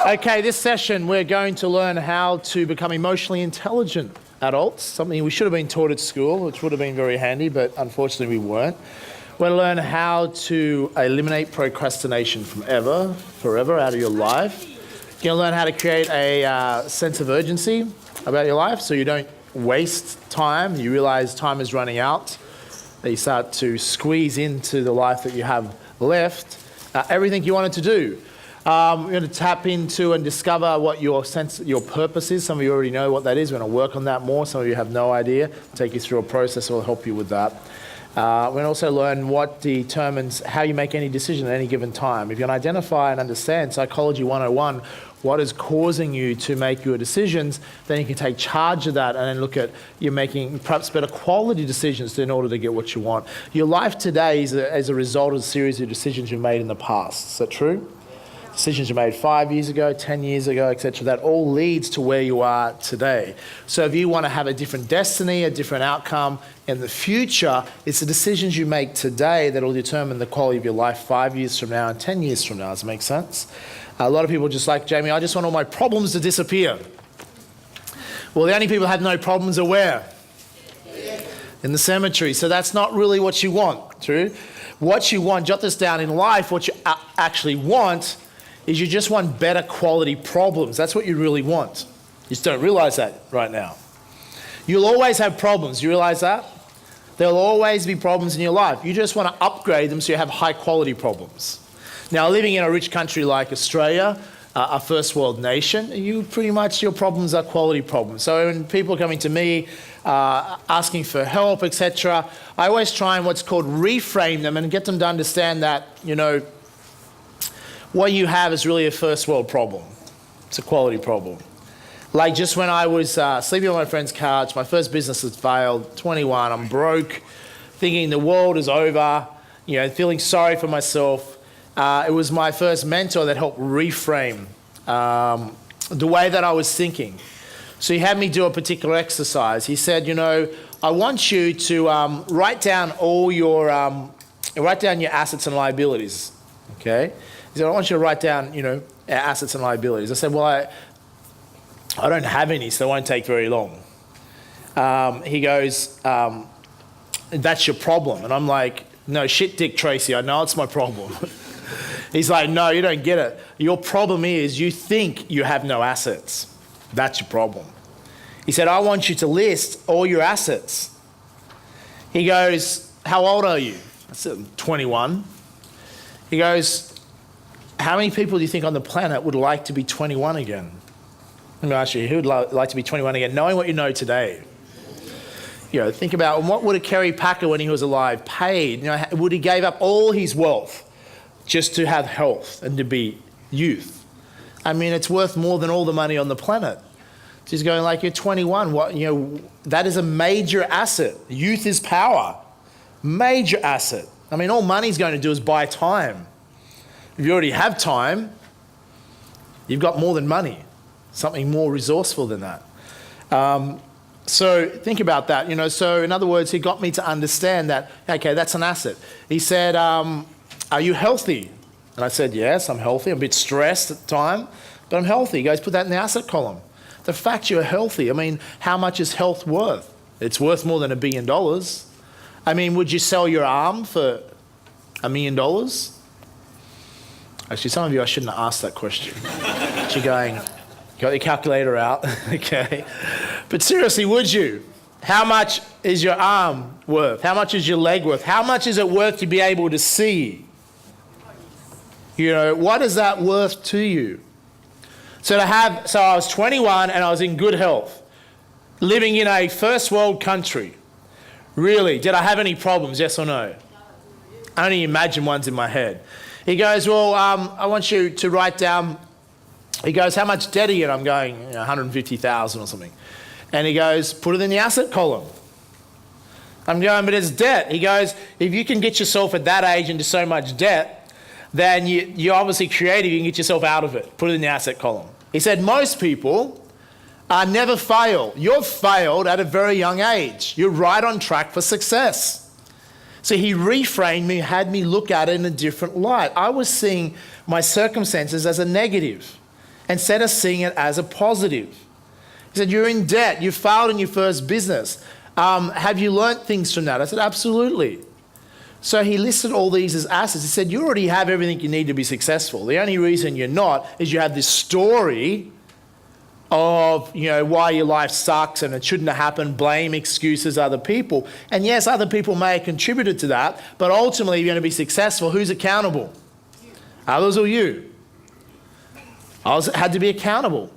Okay, this session we're going to learn how to become emotionally intelligent adults, something we should have been taught at school, which would have been very handy, but unfortunately we weren't. We're going to learn how to eliminate procrastination forever out of your life. You're going to learn how to create a sense of urgency about your life so you don't waste time. You realize time is running out. That you start to squeeze into the life that you have left everything you wanted to do. We're going to tap into and discover what your purpose is. Some of you already know what that is. We're going to work on that more. Some of you have no idea. Take you through a process that will help you with that. We're going to also learn what determines how you make any decision at any given time. If you can identify and understand Psychology 101, what is causing you to make your decisions, then you can take charge of that and then look at you making perhaps better quality decisions in order to get what you want. Your life today is as a result of a series of decisions you've made in the past. Is that true? Decisions you made 5 years ago, 10 years ago, etc. That all leads to where you are today. So if you want to have a different destiny, a different outcome in the future, it's the decisions you make today that will determine the quality of your life 5 years from now and 10 years from now. Does it make sense? A lot of people just like, Jamie, I just want all my problems to disappear. Well, the only people who have no problems are where? In the cemetery. So that's not really what you want, true? What you want, jot this down in life, what you actually want is you just want better quality problems. That's what you really want. You just don't realize that right now. You'll always have problems. You realize that? There'll always be problems in your life. You just want to upgrade them so you have high quality problems. Now, living in a rich country like Australia, a first world nation, your problems are quality problems. So when people are coming to me asking for help, etc., I always try and what's called reframe them and get them to understand that, what you have is really a first world problem. It's a quality problem. Like just when I was sleeping on my friend's couch, my first business has failed, 21, I'm broke, thinking the world is over, feeling sorry for myself. It was my first mentor that helped reframe the way that I was thinking. So he had me do a particular exercise. He said, I want you to write down your assets and liabilities, okay? He said, I want you to write down, assets and liabilities. I said, well, I don't have any, so it won't take very long. He goes, that's your problem. And I'm like, no, shit, Dick Tracy, I know it's my problem. He's like, no, you don't get it. Your problem is you think you have no assets. That's your problem. He said, I want you to list all your assets. He goes, how old are you? I said, 21. He goes, how many people do you think on the planet would like to be 21 again? Let me ask you, who would like to be 21 again, knowing what you know today? Think about what would a Kerry Packer when he was alive paid? Would he gave up all his wealth just to have health and to be youth? I mean, it's worth more than all the money on the planet. She's going like, you're 21. That is a major asset. Youth is power. Major asset. I mean, all money's going to do is buy time. If you already have time, you've got more than money. Something more resourceful than that. So think about that. So in other words, he got me to understand that, okay, that's an asset. He said, are you healthy? And I said, yes, I'm healthy. I'm a bit stressed at the time, but I'm healthy. He goes, put that in the asset column. The fact you're healthy, I mean, how much is health worth? It's worth more than $1 billion. I mean, would you sell your arm for $1 million? Actually, some of you, I shouldn't have asked that question. You're going, you got your calculator out, okay. But seriously, would you? How much is your arm worth? How much is your leg worth? How much is it worth to be able to see? What is that worth to you? So I was 21 and I was in good health, living in a first world country. Really, did I have any problems, yes or no? I only imagine ones in my head. He goes, well, I want you to write down, he goes, how much debt are you? And I'm going, 150,000 or something. And he goes, put it in the asset column. I'm going, but it's debt. He goes, if you can get yourself at that age into so much debt, then you're obviously creative, you can get yourself out of it. Put it in the asset column. He said, most people never fail. You've failed at a very young age. You're right on track for success. So he reframed me, had me look at it in a different light. I was seeing my circumstances as a negative. instead of seeing it as a positive. He said, you're in debt, you failed in your first business. Have you learnt things from that? I said, absolutely. So he listed all these as assets. He said, you already have everything you need to be successful. The only reason you're not is you have this story of, why your life sucks and it shouldn't have happened, blame, excuses, other people. And yes, other people may have contributed to that, but ultimately, if you're going to be successful, who's accountable? Others or you? I had to be accountable.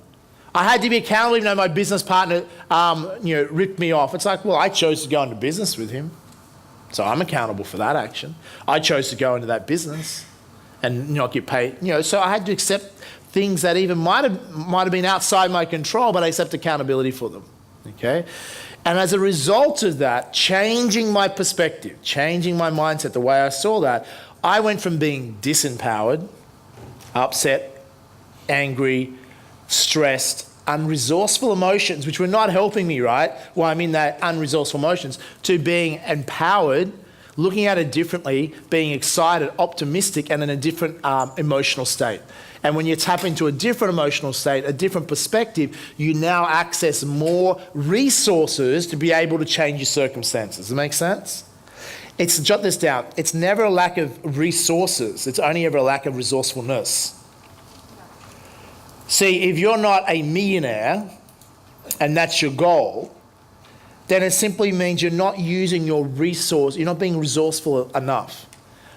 I had to be accountable even though my business partner, ripped me off. It's like, well, I chose to go into business with him. So I'm accountable for that action. I chose to go into that business and not get paid. So I had to accept things that even might have been outside my control, but I accept accountability for them, okay? And as a result of that, changing my perspective, changing my mindset, the way I saw that, I went from being disempowered, upset, angry, stressed, unresourceful emotions, which were not helping me, right? Well, I'm in that unresourceful emotions, to being empowered, looking at it differently, being excited, optimistic, and in a different emotional state. And when you tap into a different emotional state, a different perspective, you now access more resources to be able to change your circumstances. Does that make sense? Jot this down. It's never a lack of resources. It's only ever a lack of resourcefulness. See, if you're not a millionaire and that's your goal, then it simply means you're not using your resource, you're not being resourceful enough.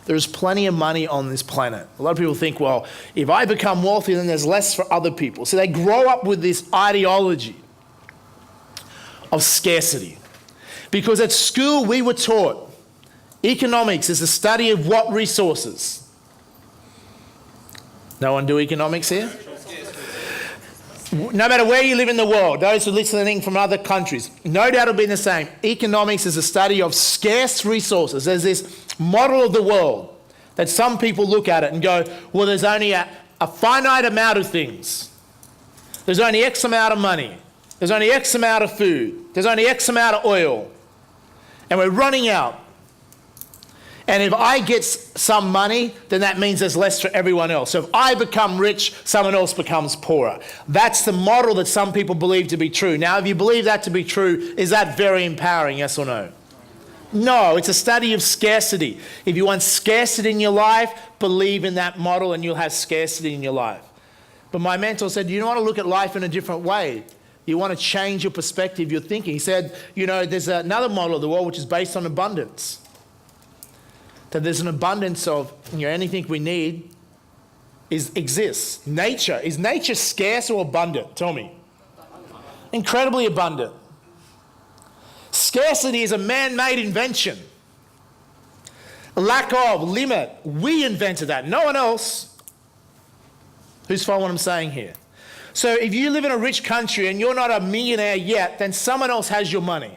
There's plenty of money on this planet. A lot of people think, well, if I become wealthy, then there's less for other people. So they grow up with this ideology of scarcity. Because at school we were taught economics is the study of what resources? No one do economics here? No matter where you live in the world, those who are listening from other countries, no doubt it'll be the same. Economics is a study of scarce resources. There's this model of the world that some people look at it and go, well, there's only a finite amount of things. There's only X amount of money. There's only X amount of food. There's only X amount of oil. And we're running out. And if I get some money, then that means there's less for everyone else. So if I become rich, someone else becomes poorer. That's the model that some people believe to be true. Now, if you believe that to be true, is that very empowering, yes or no? No, it's a study of scarcity. If you want scarcity in your life, believe in that model and you'll have scarcity in your life. But my mentor said, you don't want to look at life in a different way. You want to change your perspective, your thinking. He said, there's another model of the world which is based on abundance. That there's an abundance of anything we need exists. Nature. Is nature scarce or abundant? Tell me. Incredibly abundant. Scarcity is a man-made invention. Lack of, limit. We invented that. No one else. Who's following what I'm saying here? So if you live in a rich country and you're not a millionaire yet, then someone else has your money.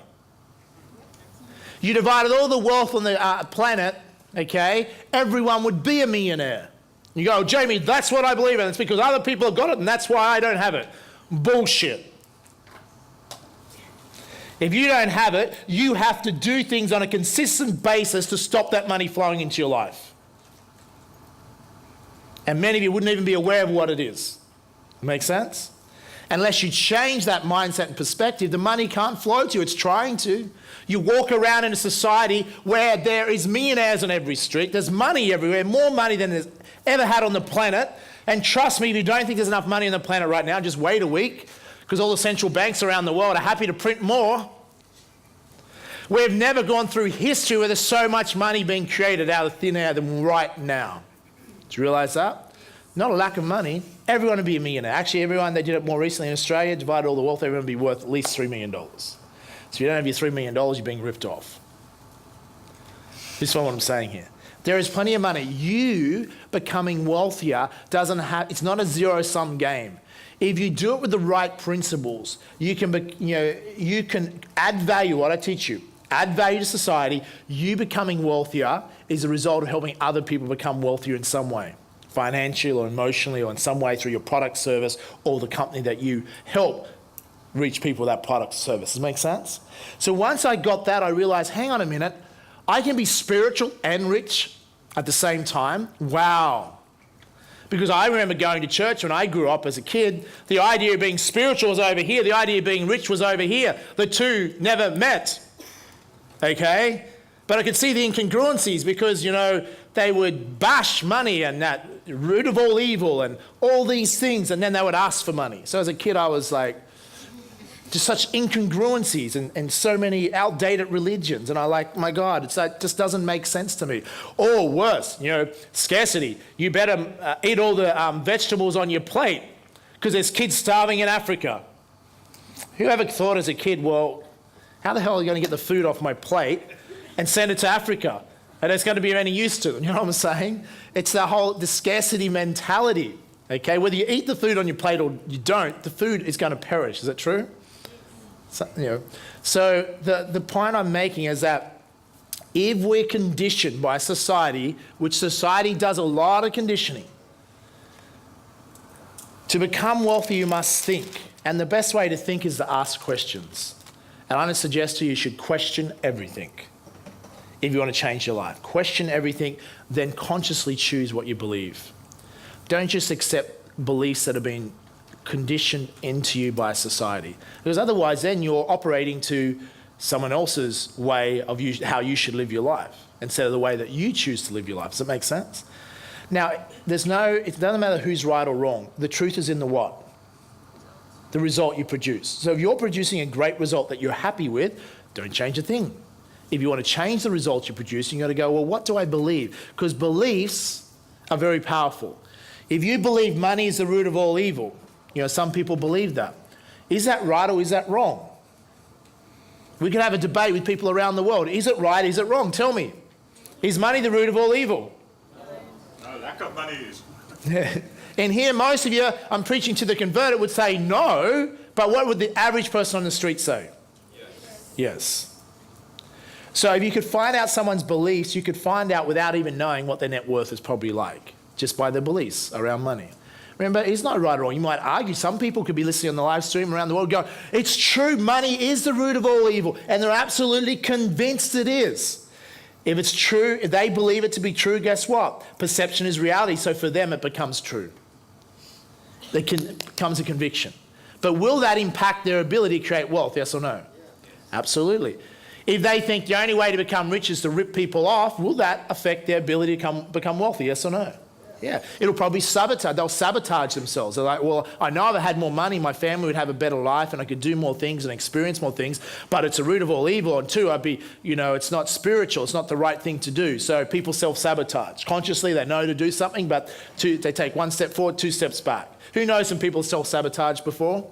You divided all the wealth on the planet, okay, everyone would be a millionaire. You go, Jamie, that's what I believe in. It's because other people have got it and that's why I don't have it. Bullshit. If you don't have it, you have to do things on a consistent basis to stop that money flowing into your life. And many of you wouldn't even be aware of what it is. Make sense? Unless you change that mindset and perspective, the money can't flow to you. It's trying to. You walk around in a society where there is millionaires on every street. There's money everywhere, more money than there's ever had on the planet. And trust me, if you don't think there's enough money on the planet right now, just wait a week, because all the central banks around the world are happy to print more. We've never gone through history where there's so much money being created out of thin air than right now. Do you realise that? Not a lack of money. Everyone would be a millionaire. Actually, everyone, they did it more recently in Australia, divided all the wealth, everyone would be worth at least $3 million. So if you don't have your $3 million, you're being ripped off. This is what I'm saying here. There is plenty of money. You becoming wealthier it's not a zero-sum game. If you do it with the right principles, you can add value, what I teach you, add value to society. You becoming wealthier is a result of helping other people become wealthier in some way, financially or emotionally or in some way through your product, service, or the company that you help reach people with that product or service. Does it make sense? So once I got that, I realized, hang on a minute, I can be spiritual and rich at the same time. Wow. Because I remember going to church when I grew up as a kid. The idea of being spiritual was over here. The idea of being rich was over here. The two never met. Okay? But I could see the incongruencies because, they would bash money and that root of all evil and all these things, and then they would ask for money. So as a kid, I was like, just such incongruencies and so many outdated religions. And I like, my God, it's like, just doesn't make sense to me. Or worse, scarcity. You better eat all the vegetables on your plate because there's kids starving in Africa. Whoever thought as a kid, well, how the hell are you going to get the food off my plate and send it to Africa? And it's going to be of any use to them. You know what I'm saying? It's the scarcity mentality. Okay, whether you eat the food on your plate or you don't, the food is going to perish. Is that true? So the point I'm making is that if we're conditioned by society, which society does a lot of conditioning, to become wealthy you must think. And the best way to think is to ask questions. And I'm going to suggest to you should question everything. If you want to change your life, question everything, then consciously choose what you believe. Don't just accept beliefs that have been conditioned into you by society, because otherwise then you're operating to someone else's way of how you should live your life instead of the way that you choose to live your life. Does that make sense? Now, it doesn't matter who's right or wrong. The truth is in the what? The result you produce. So if you're producing a great result that you're happy with, don't change a thing. If you want to change the results you produce, you've got to go, well, what do I believe? Because beliefs are very powerful. If you believe money is the root of all evil, some people believe that. Is that right or is that wrong? We can have a debate with people around the world. Is it right? Is it wrong? Tell me. Is money the root of all evil? No, lack of money is. And here, most of you, I'm preaching to the converted, would say no, but what would the average person on the street say? Yes. So if you could find out someone's beliefs, you could find out without even knowing what their net worth is probably like, just by their beliefs around money. Remember, it's not right or wrong. You might argue. Some people could be listening on the live stream around the world going, it's true, money is the root of all evil. And they're absolutely convinced it is. If it's true, if they believe it to be true, guess what? Perception is reality. So for them, it becomes true. It becomes a conviction. But will that impact their ability to create wealth? Yes or no? Absolutely. If they think the only way to become rich is to rip people off, will that affect their ability to become wealthy? Yes or no? Yeah. It'll probably sabotage. They'll sabotage themselves. They're like, well, I know if I had more money, my family would have a better life and I could do more things and experience more things, but it's a root of all evil. And two, it's not spiritual. It's not the right thing to do. So people self-sabotage. Consciously, they know to do something, but they take one step forward, two steps back. Who knows some people self-sabotage before?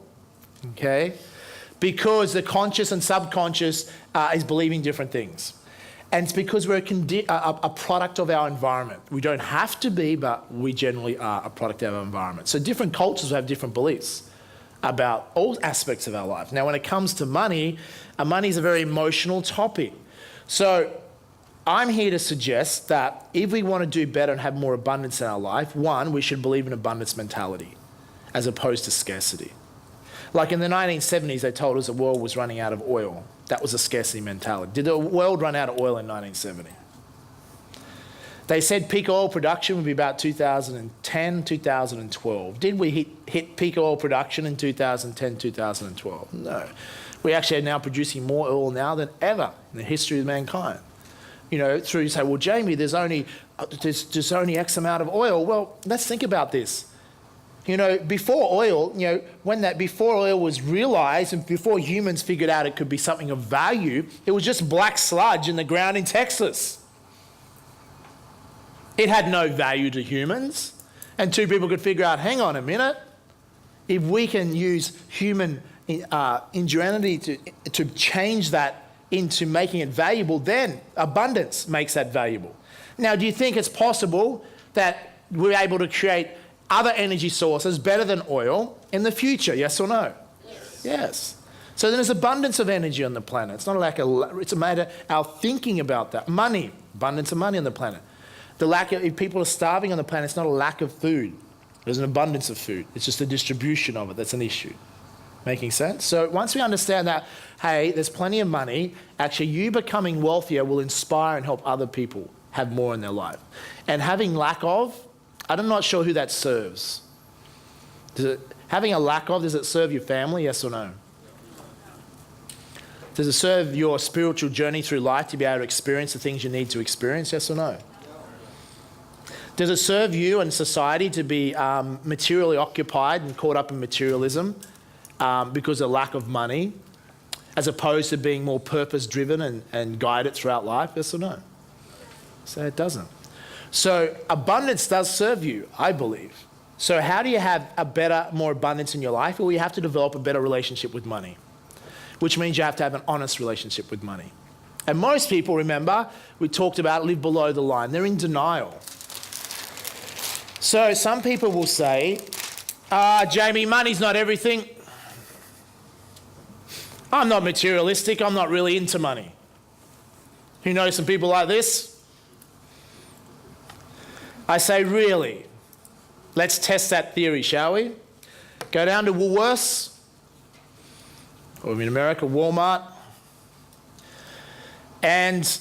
Okay. Because the conscious and subconscious is believing different things. And it's because we're a product of our environment. We don't have to be, but we generally are a product of our environment. So different cultures have different beliefs about all aspects of our life. Now, when it comes to money, money is a very emotional topic. So I'm here to suggest that if we want to do better and have more abundance in our life, one, we should believe in abundance mentality as opposed to scarcity. Like in the 1970s, they told us the world was running out of oil. That was a scarcity mentality. Did the world run out of oil in 1970? They said peak oil production would be about 2010, 2012. Did we hit peak oil production in 2010, 2012? No. We actually are now producing more oil now than ever in the history of mankind. You say, well, Jamie, there's only X amount of oil. Well, let's think about this. Before oil, before oil was realized and before humans figured out it could be something of value, it was just black sludge in the ground in Texas. It had no value to humans. And two people could figure out, hang on a minute, if we can use human ingenuity to change that into making it valuable, then abundance makes that valuable. Now, do you think it's possible that we're able to create other energy sources better than oil in the future? Yes or no? Yes. So there's abundance of energy on the planet. It's not it's a matter of our thinking about that. Money, abundance of money on the planet. If people are starving on the planet, it's not a lack of food. There's an abundance of food. It's just the distribution of it that's an issue. Making sense? So once we understand that, hey, there's plenty of money, actually you becoming wealthier will inspire and help other people have more in their life. And having lack of I'm not sure who that serves. Having a lack of, does it serve your family, yes or no? Does it serve your spiritual journey through life to be able to experience the things you need to experience, yes or no? Does it serve you and society to be materially occupied and caught up in materialism because of lack of money, as opposed to being more purpose-driven and guided throughout life, yes or no? So it doesn't. So abundance does serve you, I believe. So how do you have a better, more abundance in your life? Well, you have to develop a better relationship with money, which means you have to have an honest relationship with money. And most people, remember, we talked about live below the line. They're in denial. So some people will say, Jamie, money's not everything. I'm not materialistic. I'm not really into money. You know some people like this? I say, really? Let's test that theory, shall we? Go down to Woolworths, or in America, Walmart, and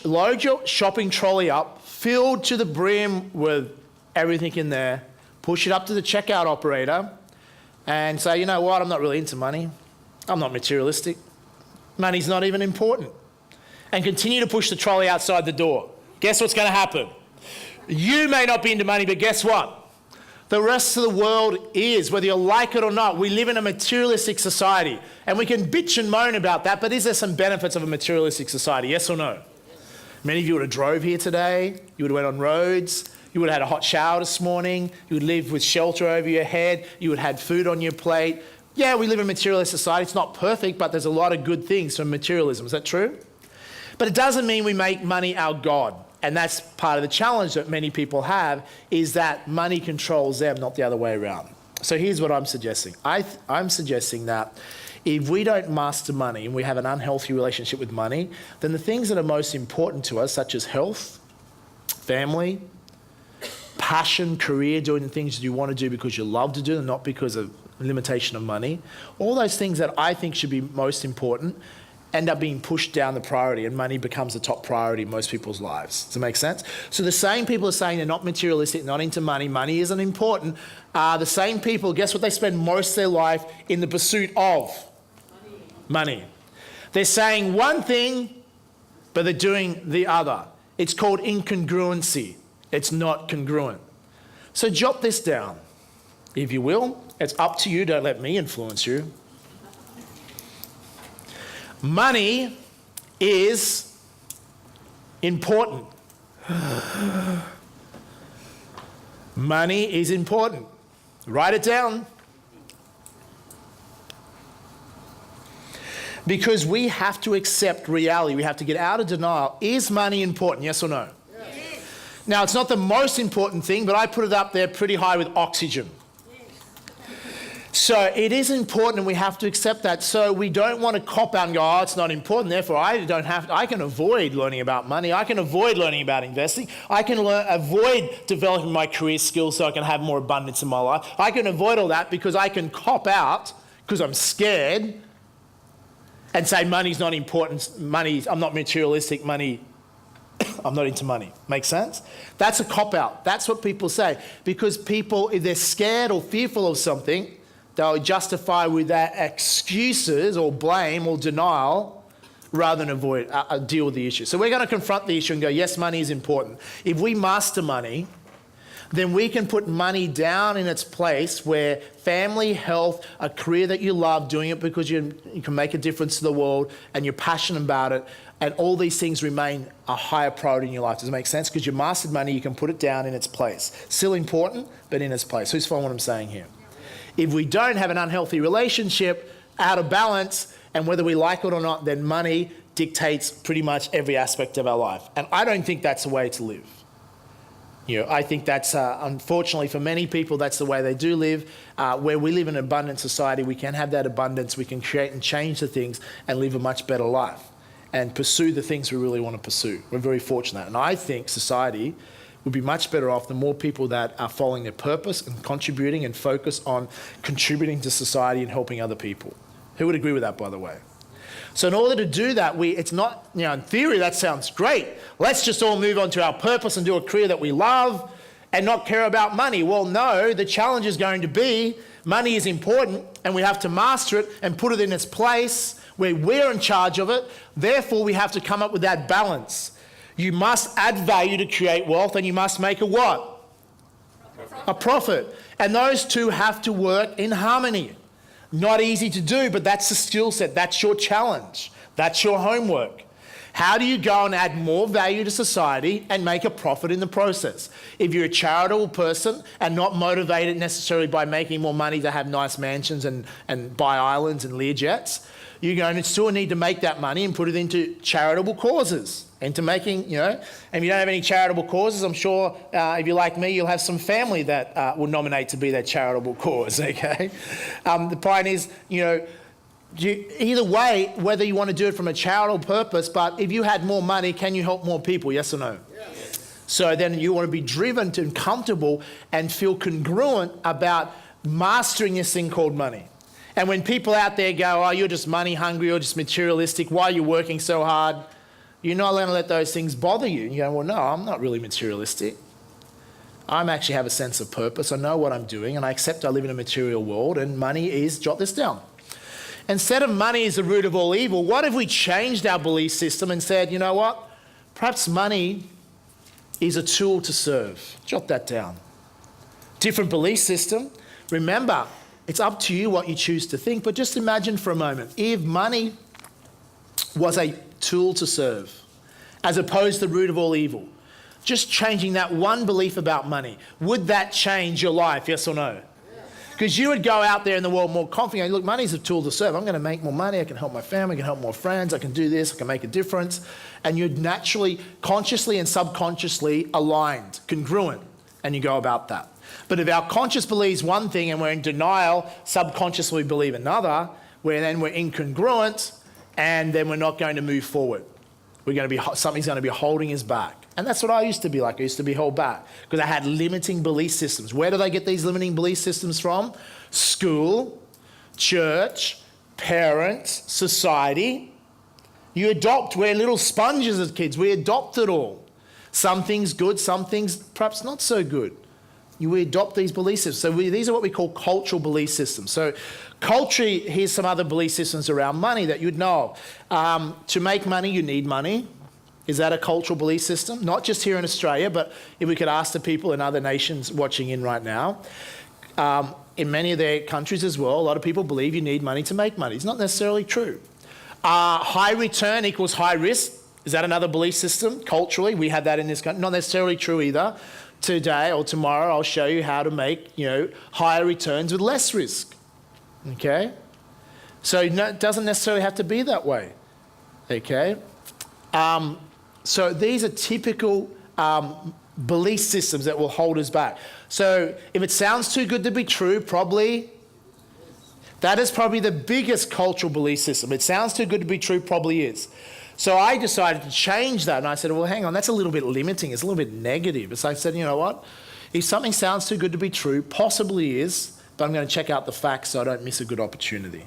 load your shopping trolley up, filled to the brim with everything in there, push it up to the checkout operator, and say, you know what, I'm not really into money. I'm not materialistic. Money's not even important. And continue to push the trolley outside the door. Guess what's going to happen? You may not be into money, but guess what? The rest of the world is, whether you like it or not. We live in a materialistic society, and we can bitch and moan about that, but is there some benefits of a materialistic society, yes or no? Many of you would have drove here today, you would have went on roads, you would have had a hot shower this morning, you would live with shelter over your head, you would have had food on your plate. Yeah, we live in a materialist society. It's not perfect, but there's a lot of good things from materialism. Is that true? But it doesn't mean we make money our God. And that's part of the challenge that many people have, is that money controls them, not the other way around. So here's what I'm suggesting. I'm suggesting that if we don't master money and we have an unhealthy relationship with money, then the things that are most important to us, such as health, family, passion, career, doing the things you want to do because you love to do them, not because of limitation of money, all those things that I think should be most important end up being pushed down the priority, and money becomes the top priority in most people's lives. Does that make sense? So the same people are saying they're not materialistic, not into money, money isn't important, the same people, guess what they spend most of their life in the pursuit of? Money. They're saying one thing, but they're doing the other. It's called incongruency. It's not congruent. So jot this down, if you will. It's up to you, don't let me influence you. Money is important. Money is important. Write it down. Because we have to accept reality. We have to get out of denial. Is money important? Yes or no? Yes. Now, it's not the most important thing, but I put it up there pretty high with oxygen. So it is important, and we have to accept that. So we don't want to cop out and go, oh, it's not important, therefore I can avoid learning about money. I can avoid learning about investing. I can avoid developing my career skills so I can have more abundance in my life. I can avoid all that because I can cop out because I'm scared and say money's not important. I'm not materialistic. Money, I'm not into money. Make sense? That's a cop out. That's what people say. Because people, if they're scared or fearful of something, they'll justify with that excuses or blame or denial rather than deal with the issue. So we're going to confront the issue and go, yes, money is important. If we master money, then we can put money down in its place where family, health, a career that you love, doing it because you can make a difference to the world and you're passionate about it, and all these things remain a higher priority in your life. Does it make sense? Because you mastered money, you can put it down in its place. Still important, but in its place. Who's following what I'm saying here? If we don't have an unhealthy relationship, out of balance, and whether we like it or not, then money dictates pretty much every aspect of our life. And I don't think that's the way to live. I think that's, unfortunately for many people, that's the way they do live. Where we live in an abundant society, we can have that abundance, we can create and change the things and live a much better life and pursue the things we really want to pursue. We're very fortunate. And I think society would be much better off the more people that are following their purpose and contributing and focus on contributing to society and helping other people. Who would agree with that, by the way? So in order to do that, it's not, in theory that sounds great. Let's just all move on to our purpose and do a career that we love and not care about money? Well, no, the challenge is going to be money is important and we have to master it and put it in its place where we're in charge of it. Therefore, we have to come up with that balance. You must add value to create wealth, and you must make a what? A profit. And those two have to work in harmony. Not easy to do, but that's the skill set. That's your challenge. That's your homework. How do you go and add more value to society and make a profit in the process? If you're a charitable person and not motivated necessarily by making more money to have nice mansions and buy islands and Learjets, you're going to still need to make that money and put it into charitable causes, into making, and if you don't have any charitable causes, I'm sure if you're like me, you'll have some family that will nominate to be that charitable cause, okay? The point is, either way, whether you want to do it from a charitable purpose, but if you had more money, can you help more people, yes or no? Yes. So then you want to be driven to and comfortable and feel congruent about mastering this thing called money. And when people out there go, oh, you're just money hungry, you're just materialistic, why are you working so hard? You're not going to let those things bother you. And you go, well, no, I'm not really materialistic. I actually have a sense of purpose. I know what I'm doing, and I accept I live in a material world, and money is, jot this down. Instead of money is the root of all evil, what if we changed our belief system and said, you know what? Perhaps money is a tool to serve. Jot that down. Different belief system. Remember, it's up to you what you choose to think, but just imagine for a moment, if money was a tool to serve, as opposed to the root of all evil, just changing that one belief about money, would that change your life, yes or no? Because you would go out there in the world more confident, look, money's a tool to serve. I'm going to make more money, I can help my family, I can help more friends, I can do this, I can make a difference. And you're naturally, consciously and subconsciously aligned, congruent, and you go about that. But if our conscious believes one thing and we're in denial, subconsciously believe another, where then we're incongruent and then we're not going to move forward. Something's going to be holding us back. And that's what I used to be like. I used to be held back because I had limiting belief systems. Where did I get these limiting belief systems from? School, church, parents, society. You adopt. We're little sponges as kids. We adopt it all. Some things good, some things perhaps not so good. We adopt these belief systems. So these are what we call cultural belief systems. So culturally, here's some other belief systems around money that you'd know. To make money, you need money. Is that a cultural belief system? Not just here in Australia, but if we could ask the people in other nations watching in right now, in many of their countries as well, a lot of people believe you need money to make money. It's not necessarily true. High return equals high risk. Is that another belief system? Culturally, we have that in this country. Not necessarily true either. Today or tomorrow, I'll show you how to make, higher returns with less risk. Okay? So it doesn't necessarily have to be that way. Okay? So these are typical belief systems that will hold us back. So if it sounds too good to be true, that is probably the biggest cultural belief system. It sounds too good to be true, probably is. So I decided to change that, and I said, well, hang on, that's a little bit limiting. It's a little bit negative. So I said, you know what? If something sounds too good to be true, possibly is, but I'm going to check out the facts so I don't miss a good opportunity.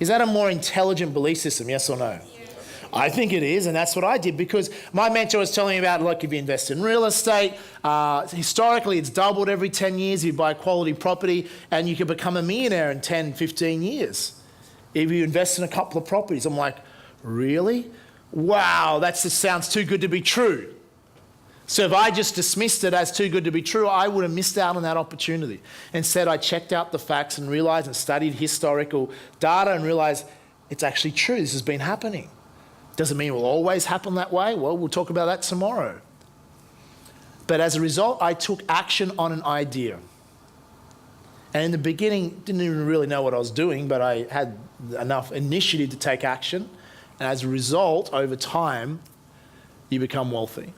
Is that a more intelligent belief system, yes or no? Yeah. I think it is, and that's what I did, because my mentor was telling me about, look, if you invest in real estate, historically it's doubled every 10 years. If you buy quality property, and you can become a millionaire in 10, 15 years. If you invest in a couple of properties. I'm like, really? Wow, that just sounds too good to be true. So if I just dismissed it as too good to be true, I would have missed out on that opportunity. Instead, I checked out the facts and realized and studied historical data and realized it's actually true. This has been happening. Doesn't mean it will always happen that way. Well, we'll talk about that tomorrow. But as a result, I took action on an idea. And in the beginning, didn't even really know what I was doing, but I had enough initiative to take action. And as a result, over time, you become wealthy.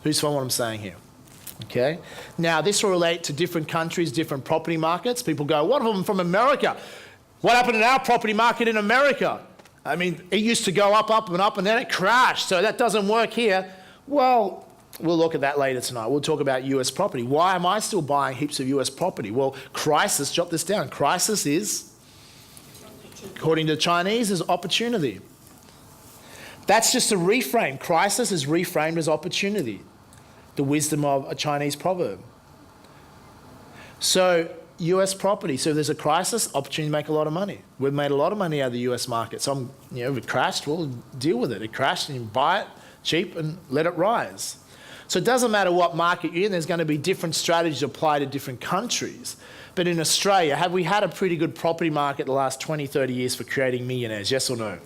Who's following what I'm saying here? Okay? Now, this will relate to different countries, different property markets. People go, what of them from America? What happened in our property market in America? I mean, it used to go up, and then it crashed. So that doesn't work here. Well, we'll look at that later tonight. We'll talk about US property. Why am I still buying heaps of US property? Well, crisis, jot this down. Crisis is, according to the Chinese, is opportunity. That's just a reframe. Crisis is reframed as opportunity. the wisdom of a Chinese proverb. So US property, so if there's a crisis, opportunity to make a lot of money. We've made a lot of money out of the US market. So if it crashed, we'll deal with it. It crashed and you buy it cheap and let it rise. So it doesn't matter what market you're in, there's going to be different strategies applied to different countries. But in Australia, have we had a pretty good property market the last 20, 30 years for creating millionaires, yes or no?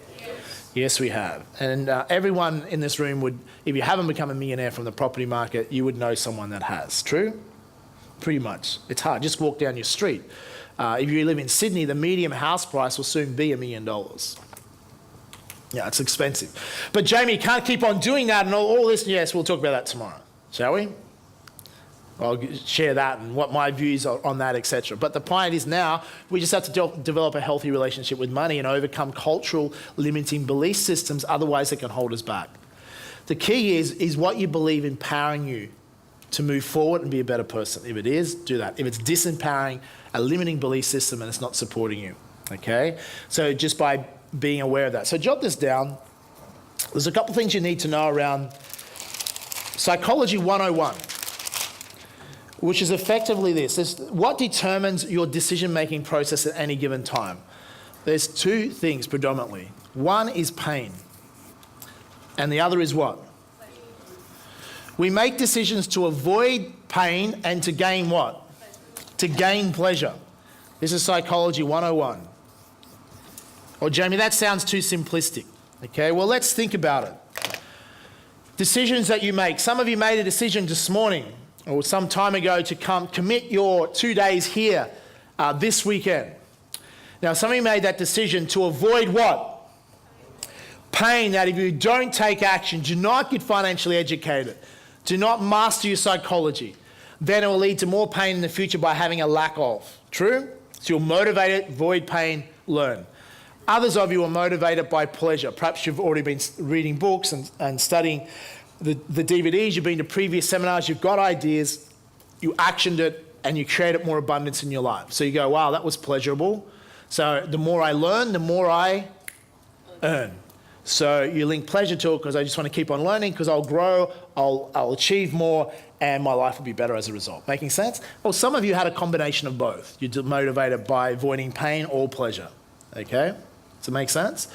Yes, we have. And everyone in this room would, if you haven't become a millionaire from the property market, you would know someone that has. True? Pretty much. It's hard. Just walk down your street. If you live in Sydney, the median house price will soon be $1 million. Yeah, it's expensive. But Jamie, you can't keep on doing that and all this. Yes, we'll talk about that tomorrow, shall we? I'll share that and what my views are on that, etc. But the point is now, we just have to develop a healthy relationship with money and overcome cultural limiting belief systems, otherwise it can hold us back. The key is what you believe empowering you to move forward and be a better person. If it is, do that. If it's disempowering, a limiting belief system and it's not supporting you, okay? So just by being aware of that. So jot this down. There's a couple of things you need to know around Psychology 101, which is effectively this. What determines your decision-making process at any given time? There's two things predominantly. One is pain, and the other is what? We make decisions to avoid pain and to gain what? To gain pleasure. This is Psychology 101. Oh, Jamie, that sounds too simplistic. Okay, well, let's think about it. Decisions that you make. Some of you made a decision this morning or some time ago to commit your 2 days here this weekend. Now, some of you made that decision to avoid what? Pain, that if you don't take action, do not get financially educated, do not master your psychology, then it will lead to more pain in the future by having a lack of. True? So you're motivated, avoid pain, learn. Others of you are motivated by pleasure. Perhaps you've already been reading books and studying the DVDs, you've been to previous seminars, you've got ideas, you actioned it, and you created more abundance in your life. So you go, wow, that was pleasurable. So the more I learn, the more I earn. So you link pleasure to it because I just want to keep on learning because I'll grow, I'll achieve more, and my life will be better as a result. Making sense? Well, some of you had a combination of both. You're motivated by avoiding pain or pleasure. Okay? Does it make sense?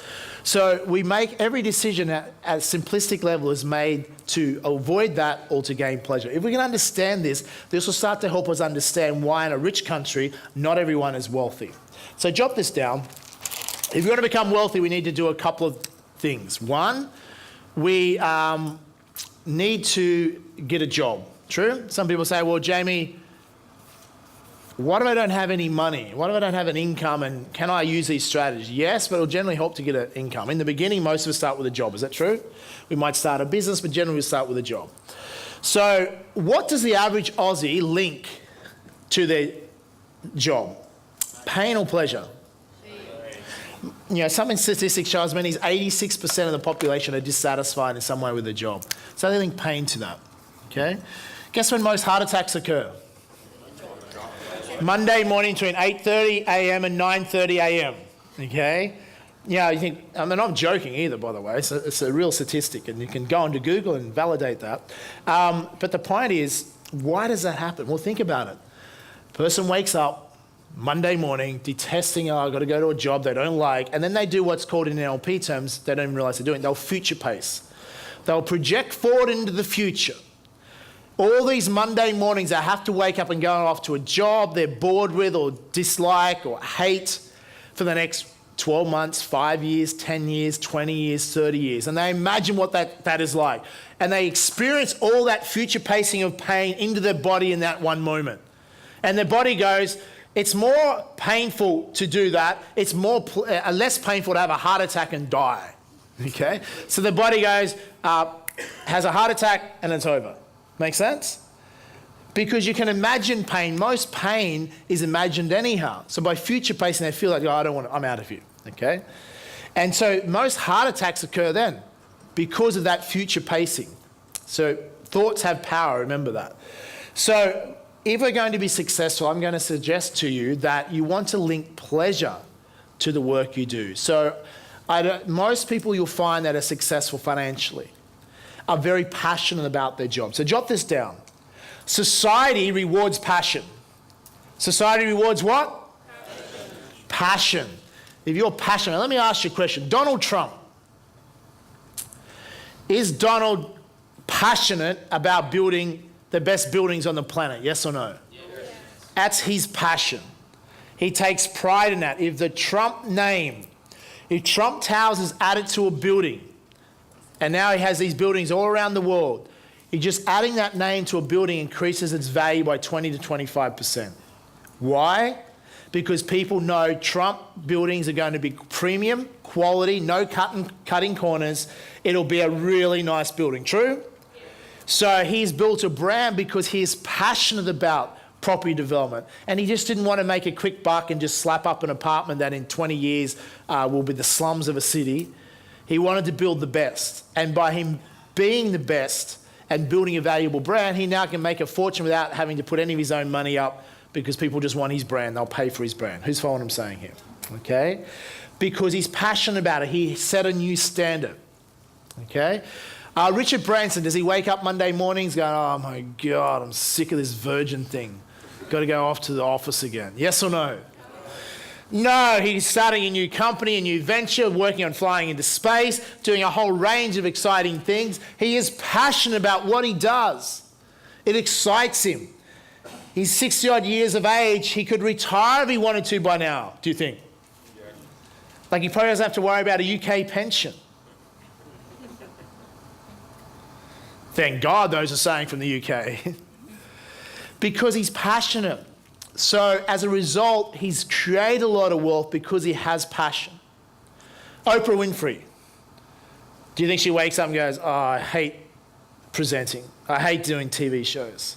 So we make every decision at a simplistic level is made to avoid that or to gain pleasure. If we can understand this, this will start to help us understand why in a rich country, not everyone is wealthy. So jot this down. If you want to become wealthy, we need to do a couple of things. One, we need to get a job. True? Some people say, well, Jamie, what if I don't have any money? What if I don't have an income and can I use these strategies? Yes, but it'll generally help to get an income. In the beginning, most of us start with a job. Is that true? We might start a business, but generally we start with a job. So what does the average Aussie link to their job? Pain or pleasure? You know, some statistics show as many as 86% of the population are dissatisfied in some way with their job. So they link pain to that, okay? Guess when most heart attacks occur? Monday morning between 8:30 a.m. and 9:30 a.m., okay? Yeah, you think, I'm not joking either, by the way. It's a real statistic, and you can go onto Google and validate that. But the point is, why does that happen? Well, think about it. Person wakes up Monday morning detesting, oh, I've got to go to a job they don't like, and then they do what's called in NLP terms, they don't even realize they're doing, they'll future pace. They'll project forward into the future. All these Monday mornings, they have to wake up and go off to a job they're bored with or dislike or hate for the next 12 months, 5 years, 10 years, 20 years, 30 years. And they imagine what that is like. And they experience all that future pacing of pain into their body in that one moment. And their body goes, it's more painful to do that. It's less painful to have a heart attack and die. Okay? So the body goes, has a heart attack and it's over. Make sense? Because you can imagine pain. Most pain is imagined anyhow. So by future pacing, they feel like, oh, I'm out of here. Okay? And so most heart attacks occur then because of that future pacing. So thoughts have power, remember that. So if we're going to be successful, I'm going to suggest to you that you want to link pleasure to the work you do. So most people you'll find that are successful financially are very passionate about their job. So jot this down. Society rewards passion. Society rewards what? Passion. If you're passionate, let me ask you a question. Donald Trump. Is Donald passionate about building the best buildings on the planet? Yes or no? Yes. That's his passion. He takes pride in that. If the Trump name, if Trump Towers is added to a building, and now he has these buildings all around the world, he just adding that name to a building increases its value by 20 to 25%. Why? Because people know Trump buildings are going to be premium, quality, no cutting corners. It'll be a really nice building. True? So he's built a brand because he's passionate about property development. And he just didn't want to make a quick buck and just slap up an apartment that in 20 years will be the slums of a city. He wanted to build the best. And by him being the best and building a valuable brand, he now can make a fortune without having to put any of his own money up, because people just want his brand. They'll pay for his brand. Who's following what I'm saying here? Okay? Because he's passionate about it. He set a new standard. Okay? Richard Branson, does he wake up Monday mornings going, oh my God, I'm sick of this Virgin thing. Got to go off to the office again. Yes or no? No, he's starting a new company, a new venture, working on flying into space, doing a whole range of exciting things. He is passionate about what he does. It excites him. He's 60-odd years of age. He could retire if he wanted to by now, do you think? Yeah. Like he probably doesn't have to worry about a UK pension. Thank God those are saying from the UK. Because he's passionate. So as a result, he's created a lot of wealth because he has passion. Oprah Winfrey. Do you think she wakes up and goes, oh, I hate presenting. I hate doing TV shows.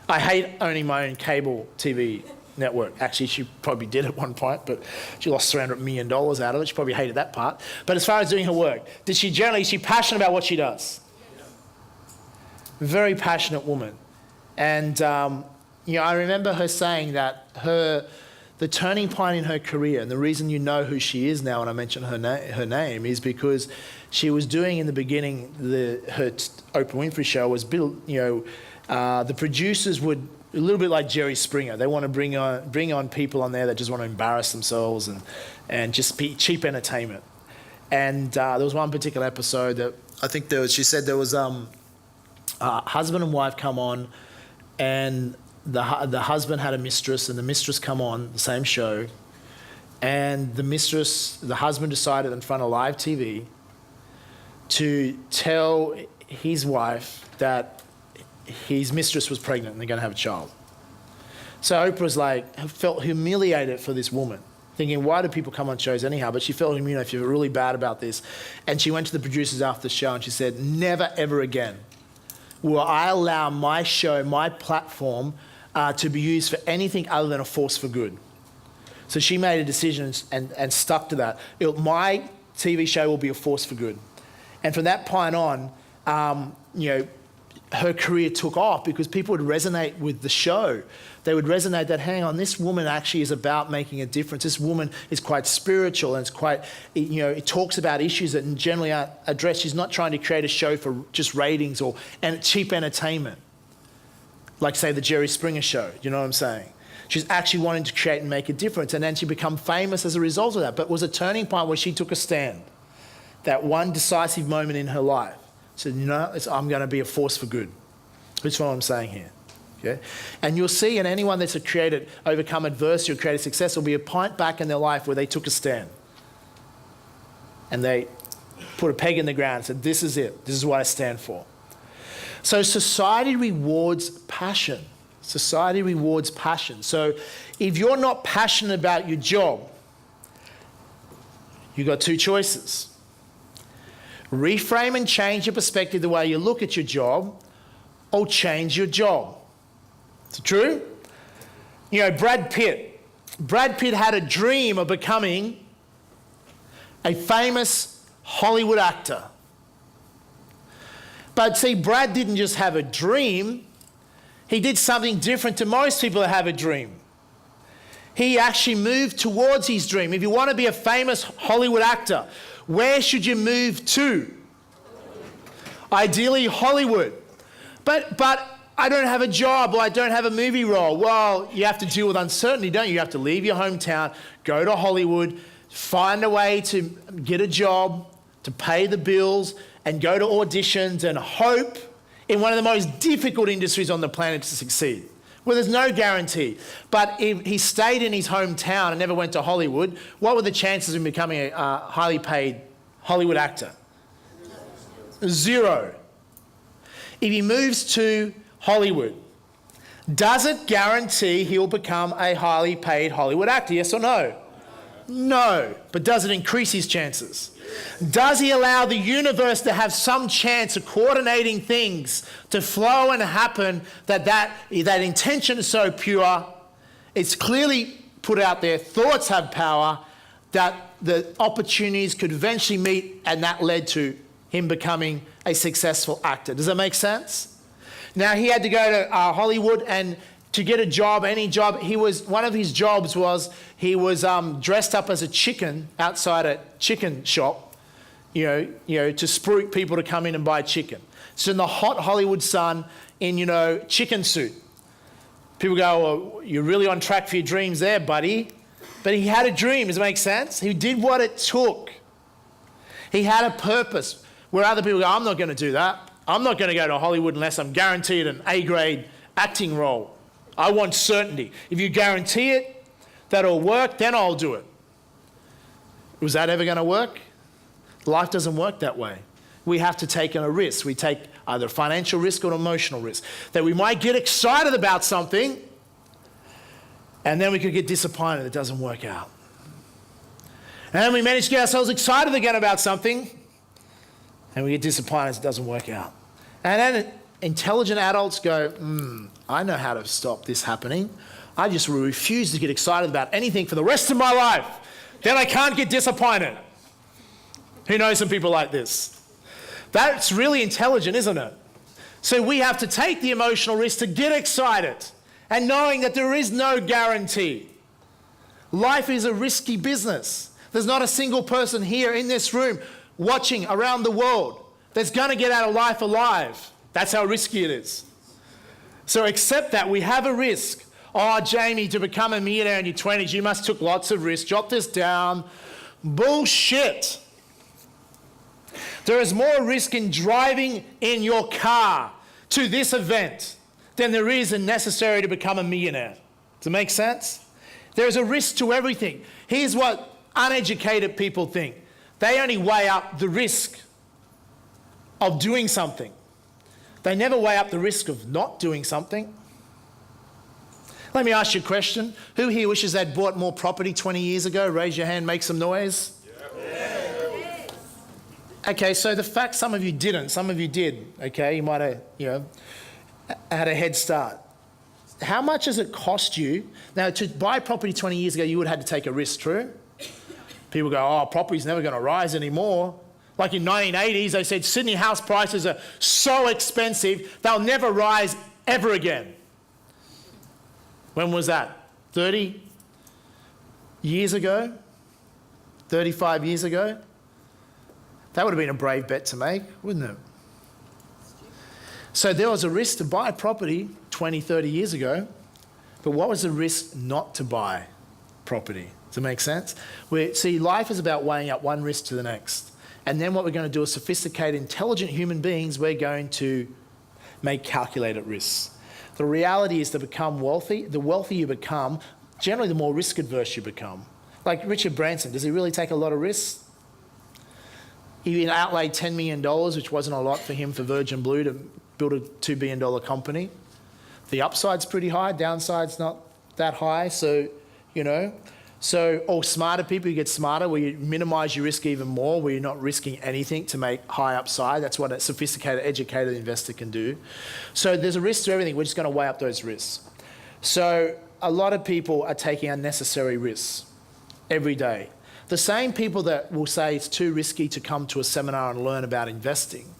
I hate owning my own cable TV network. Actually, she probably did at one point, but she lost $300 million out of it. She probably hated that part. But as far as doing her work, is she passionate about what she does? Very passionate woman. And, I remember her saying that the turning point in her career, and the reason you know who she is now when I mention her name, is because she was doing in the beginning, her Oprah Winfrey show was built, the producers would, a little bit like Jerry Springer, they want to bring on people on there that just want to embarrass themselves and just be cheap entertainment. And there was one particular episode that I think she said there was husband and wife come on, and the husband had a mistress, and the mistress come on the same show, and the husband decided in front of live TV to tell his wife that his mistress was pregnant and they're going to have a child. So Oprah's felt humiliated for this woman, thinking, why do people come on shows anyhow? But she felt humiliated, she was really bad about this. And she went to the producers after the show and she said, never ever again will I allow my show, my platform, to be used for anything other than a force for good. So she made a decision and stuck to that. My TV show will be a force for good. And from that point on, her career took off because people would resonate with the show. They would resonate that, hang on, this woman actually is about making a difference. This woman is quite spiritual and it's quite, it talks about issues that generally aren't addressed. She's not trying to create a show for just ratings or cheap entertainment. Like, say, the Jerry Springer show, you know what I'm saying? She's actually wanting to create and make a difference, and then she became famous as a result of that. But it was a turning point where she took a stand. That one decisive moment in her life. Said, I'm going to be a force for good. That's what I'm saying here. Okay? And you'll see in anyone that's overcome adversity or created success, there'll be a point back in their life where they took a stand. And they put a peg in the ground and said, this is it. This is what I stand for. So society rewards passion. Society rewards passion. So if you're not passionate about your job, you've got two choices. Reframe and change your perspective, the way you look at your job, or change your job. Is it true? Brad Pitt. Brad Pitt had a dream of becoming a famous Hollywood actor. But see, Brad didn't just have a dream. He did something different to most people that have a dream. He actually moved towards his dream. If you want to be a famous Hollywood actor, where should you move to? Ideally, Hollywood. But I don't have a job or I don't have a movie role. Well, you have to deal with uncertainty, don't you? You have to leave your hometown, go to Hollywood, find a way to get a job, to pay the bills, and go to auditions and hope in one of the most difficult industries on the planet to succeed. Well, there's no guarantee. But if he stayed in his hometown and never went to Hollywood, what were the chances of him becoming a highly paid Hollywood actor? 0. If he moves to Hollywood, does it guarantee he'll become a highly paid Hollywood actor? Yes or no? No. But does it increase his chances? Does he allow the universe to have some chance of coordinating things to flow and happen that intention is so pure, it's clearly put out there, thoughts have power, that the opportunities could eventually meet, and that led to him becoming a successful actor. Does that make sense? Now, he had to go to Hollywood, and to get a job, any job, one of his jobs was he was dressed up as a chicken outside a chicken shop, you know, to spruik people to come in and buy chicken. So in the hot Hollywood sun, in, chicken suit. People go, well, you're really on track for your dreams there, buddy. But he had a dream, does it make sense? He did what it took. He had a purpose. Where other people go, I'm not going to do that. I'm not going to go to Hollywood unless I'm guaranteed an A-grade acting role. I want certainty. If you guarantee it, that it'll work, then I'll do it. Was that ever going to work? Life doesn't work that way. We have to take a risk. We take either a financial risk or an emotional risk. That we might get excited about something, and then we could get disappointed it doesn't work out. And then we manage to get ourselves excited again about something, and we get disappointed it doesn't work out. And then intelligent adults go, I know how to stop this happening. I just will refuse to get excited about anything for the rest of my life. Then I can't get disappointed. Who knows some people like this? That's really intelligent, isn't it? So we have to take the emotional risk to get excited, and knowing that there is no guarantee. Life is a risky business. There's not a single person here in this room watching around the world that's going to get out of life alive. That's how risky it is. So accept that we have a risk. Oh, Jamie, to become a millionaire in your 20s, you must took lots of risks. Jot this down. Bullshit. There is more risk in driving in your car to this event than there is in necessary to become a millionaire. Does it make sense? There's a risk to everything. Here's what uneducated people think. They only weigh up the risk of doing something. They never weigh up the risk of not doing something. Let me ask you a question. Who here wishes they'd bought more property 20 years ago? Raise your hand, make some noise. Yeah. Okay, so the fact some of you didn't, some of you did, okay? You might have, had a head start. How much does it cost you? Now, to buy property 20 years ago, you would have had to take a risk, true? People go, oh, property's never going to rise anymore. Like in 1980s, they said Sydney house prices are so expensive, they'll never rise ever again. When was that? 30 years ago? 35 years ago? That would have been a brave bet to make, wouldn't it? So there was a risk to buy property 20, 30 years ago, but what was the risk not to buy property? Does it make sense? See, life is about weighing up one risk to the next. And then what we're going to do as sophisticated, intelligent human beings, we're going to make calculated risks. The reality is to become wealthy, the wealthier you become, generally the more risk adverse you become. Like Richard Branson, does he really take a lot of risks? He outlaid $10 million, which wasn't a lot for him, for Virgin Blue to build a $2 billion company. The upside's pretty high, downside's not that high, so, or smarter people, you get smarter, where you minimize your risk even more, where you're not risking anything to make high upside. That's what a sophisticated, educated investor can do. So there's a risk to everything. We're just going to weigh up those risks. So a lot of people are taking unnecessary risks every day. The same people that will say it's too risky to come to a seminar and learn about investing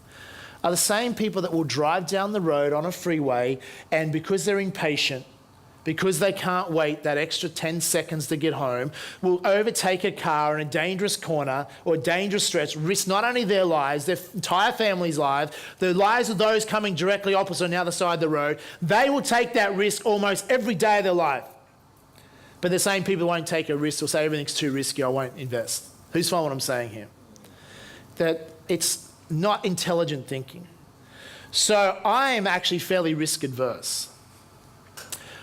are the same people that will drive down the road on a freeway, and because they're impatient, because they can't wait that extra 10 seconds to get home, will overtake a car in a dangerous corner or a dangerous stretch, risk not only their lives, their entire family's lives, the lives of those coming directly opposite on the other side of the road. They will take that risk almost every day of their life. But the same people won't take a risk or say everything's too risky, I won't invest. Who's following what I'm saying here? That it's not intelligent thinking. So I am actually fairly risk adverse.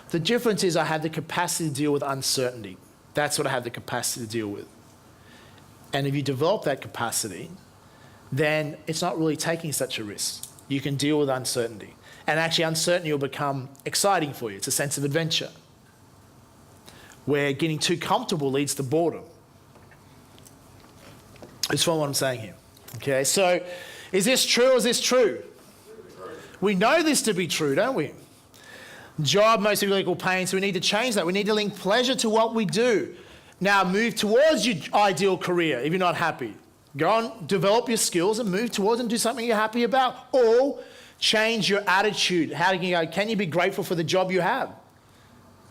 The difference is I have the capacity to deal with uncertainty. That's what I have the capacity to deal with. And if you develop that capacity, then it's not really taking such a risk. You can deal with uncertainty. And actually uncertainty will become exciting for you. It's a sense of adventure. Where getting too comfortable leads to boredom. It's from what I'm saying here. Okay, so is this true or is this true? We know this to be true, don't we? Job, most people equal pain, so we need to change that. We need to link pleasure to what we do. Now move towards your ideal career if you're not happy. Go on, develop your skills and move towards and do something you're happy about. Or change your attitude. How can you go? Can you be grateful for the job you have?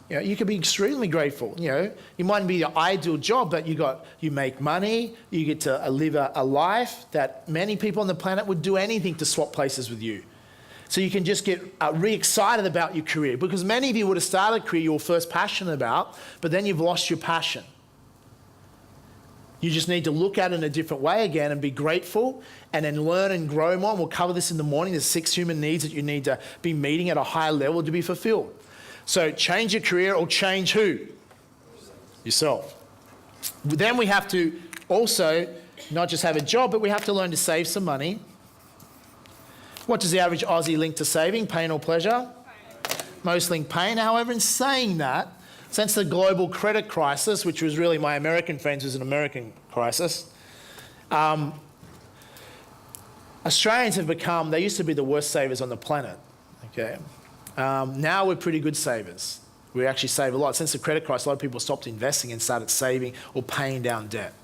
You know, you can be extremely grateful. You know, it mightn't be the ideal job, but you make money, you get to live a life that many people on the planet would do anything to swap places with you. So you can just get re-excited about your career, because many of you would have started a career you were first passionate about, but then you've lost your passion. You just need to look at it in a different way again and be grateful and then learn and grow more. And we'll cover this in the morning. There's 6 human needs that you need to be meeting at a higher level to be fulfilled. So change your career or change who? Yourself. Then we have to also not just have a job, but we have to learn to save some money. What does the average Aussie link to saving? Pain or pleasure? Most link pain. However, in saying that, since the global credit crisis, which was really my American friends, was an American crisis, Australians have become, they used to be the worst savers on the planet. Okay. Now we're pretty good savers. We actually save a lot. Since the credit crisis, a lot of people stopped investing and started saving or paying down debt.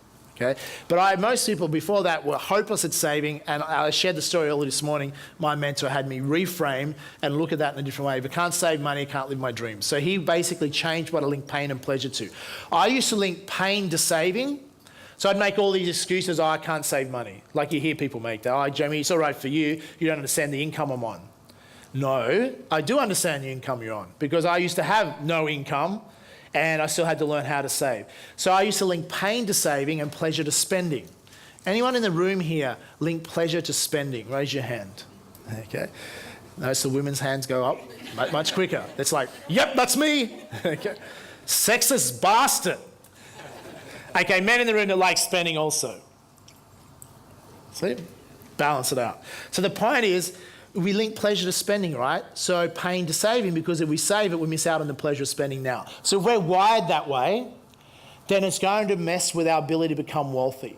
Okay? But most people before that were hopeless at saving, and I shared the story earlier this morning. My mentor had me reframe and look at that in a different way. If I can't save money, I can't live my dreams. So he basically changed what I link pain and pleasure to. I used to link pain to saving. So I'd make all these excuses, I can't save money. Like you hear people make that. Oh, Jamie, it's all right for you. You don't understand the income I'm on. No, I do understand the income you're on, because I used to have no income and I still had to learn how to save. So I used to link pain to saving and pleasure to spending. Anyone in the room here link pleasure to spending? Raise your hand. Okay. Notice the women's hands go up much quicker. It's like, yep, that's me. Okay. Sexist bastard. Okay, men in the room that like spending also. See? Balance it out. So the point is, we link pleasure to spending, right? So pain to saving, because if we save it, we miss out on the pleasure of spending now. So if we're wired that way, then it's going to mess with our ability to become wealthy.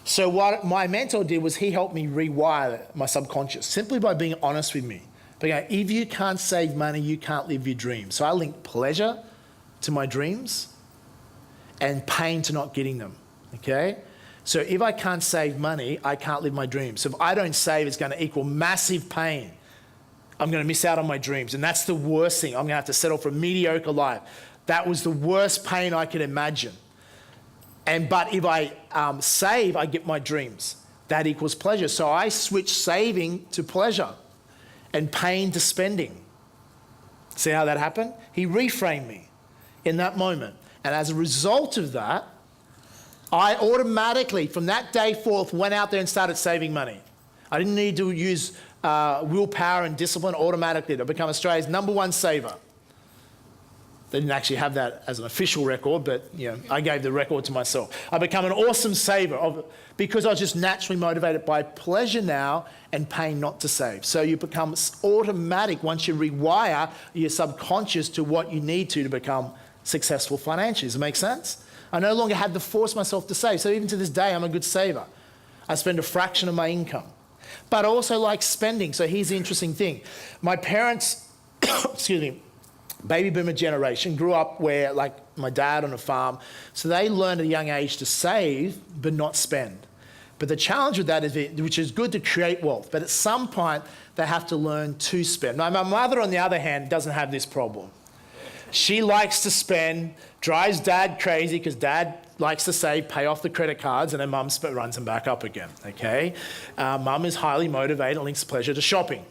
So what my mentor did was he helped me rewire my subconscious simply by being honest with me. But if you can't save money, you can't live your dreams. So I link pleasure to my dreams and pain to not getting them, okay? So if I can't save money, I can't live my dreams. So if I don't save, it's going to equal massive pain. I'm going to miss out on my dreams. And that's the worst thing. I'm going to have to settle for a mediocre life. That was the worst pain I could imagine. But if I save, I get my dreams. That equals pleasure. So I switched saving to pleasure and pain to spending. See how that happened? He reframed me in that moment. And as a result of that, I automatically, from that day forth, went out there and started saving money. I didn't need to use willpower and discipline automatically to become Australia's #1 saver. They didn't actually have that as an official record, but I gave the record to myself. I become an awesome saver because I was just naturally motivated by pleasure now and pain not to save. So you become automatic once you rewire your subconscious to what you need to become successful financially. Does it make sense? I no longer had to force myself to save. So even to this day, I'm a good saver. I spend a fraction of my income. But I also like spending. So here's the interesting thing. My parents, excuse me, baby boomer generation, grew up where, like my dad on a farm, so they learned at a young age to save but not spend. But the challenge with that is, which is good to create wealth, but at some point they have to learn to spend. Now, my mother, on the other hand, doesn't have this problem. She likes to spend, drives dad crazy because dad likes to say, pay off the credit cards, and then mum runs them back up again, okay? Mum is highly motivated and links pleasure to shopping.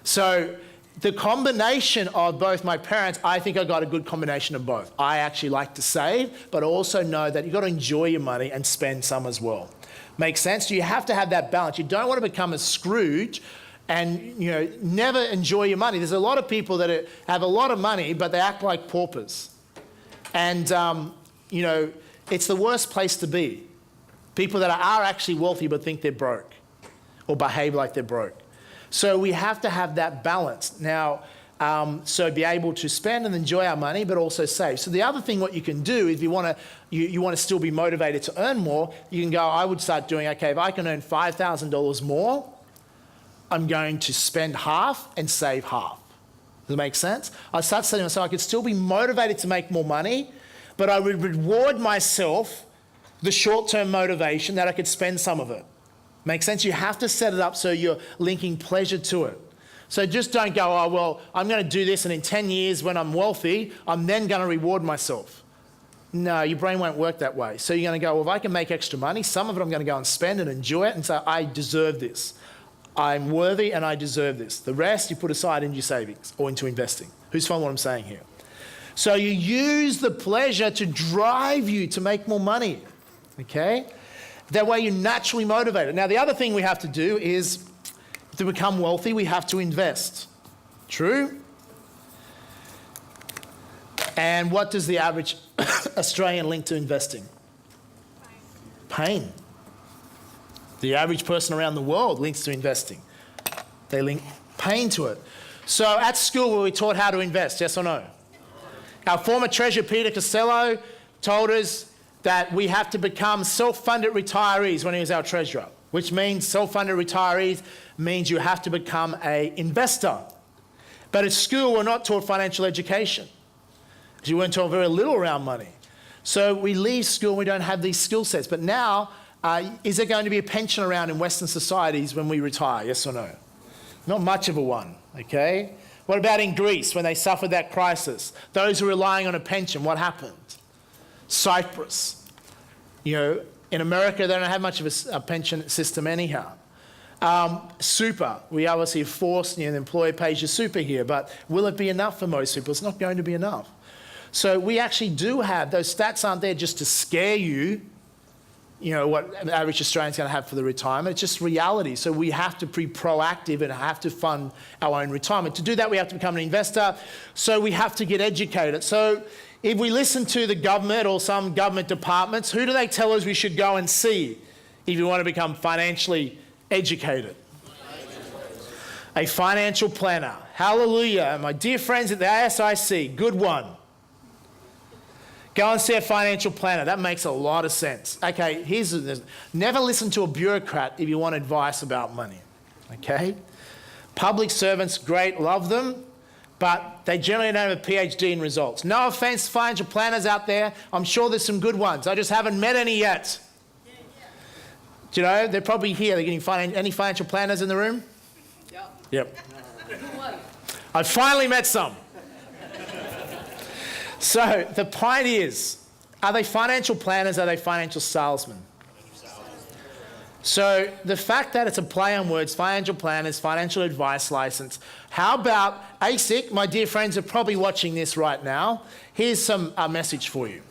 So the combination of both my parents, I think I got a good combination of both. I actually like to save, but also know that you've got to enjoy your money and spend some as well. Makes sense? You have to have that balance. You don't want to become a Scrooge and never enjoy your money. There's a lot of people that have a lot of money, but they act like paupers. And, it's the worst place to be. People that are actually wealthy but think they're broke or behave like they're broke. So we have to have that balance. Now, so be able to spend and enjoy our money, but also save. So the other thing what you can do, if you want to still be motivated to earn more, you can go, I would start doing, okay, if I can earn $5,000 more, I'm going to spend half and save half. Does it make sense? I start setting myself, I could still be motivated to make more money, but I would reward myself the short-term motivation that I could spend some of it. Make sense? You have to set it up so you're linking pleasure to it. So just don't go, oh, well, I'm going to do this and in 10 years when I'm wealthy, I'm then going to reward myself. No, your brain won't work that way. So you're going to go, well, if I can make extra money, some of it I'm going to go and spend and enjoy it and say, I deserve this. I'm worthy and I deserve this. The rest you put aside into your savings or into investing. Who's following what I'm saying here? So you use the pleasure to drive you to make more money, okay? That way you're naturally motivated. Now, the other thing we have to do is to become wealthy, we have to invest. True? And what does the average Australian link to investing? Pain. The average person around the world links to investing. They link pain to it. So at school, were we taught how to invest, yes or no? Our former treasurer, Peter Costello, told us that we have to become self-funded retirees when he was our treasurer, which means self-funded retirees means you have to become an investor. But at school, we're not taught financial education. You weren't taught very little around money. So we leave school and we don't have these skill sets. But now, is there going to be a pension around in Western societies when we retire, yes or no? Not much of a one, okay? What about in Greece when they suffered that crisis? Those who were relying on a pension, what happened? Cyprus. In America, they don't have much of a pension system anyhow. Super. We obviously force the employer pays your super here, but will it be enough for most people? It's not going to be enough. So we actually do have, those stats aren't there just to scare you, what an average Australian's going to have for the retirement. It's just reality. So we have to be proactive and have to fund our own retirement. To do that, we have to become an investor. So we have to get educated. So if we listen to the government or some government departments, who do they tell us we should go and see if you want to become financially educated? A financial planner. Hallelujah. My dear friends at the ASIC, good one. Go and see a financial planner. That makes a lot of sense. Okay, never listen to a bureaucrat if you want advice about money. Okay? Public servants, great, love them, but they generally don't have a PhD in results. No offense to financial planners out there. I'm sure there's some good ones. I just haven't met any yet. Do you know? They're probably here. They're getting any financial planners in the room? Yep. I finally met some. So the point is, are they financial planners? Are they financial salesmen? So the fact that it's a play on words, financial planners, financial advice license. How about ASIC? My dear friends are probably watching this right now. Here's some message for you.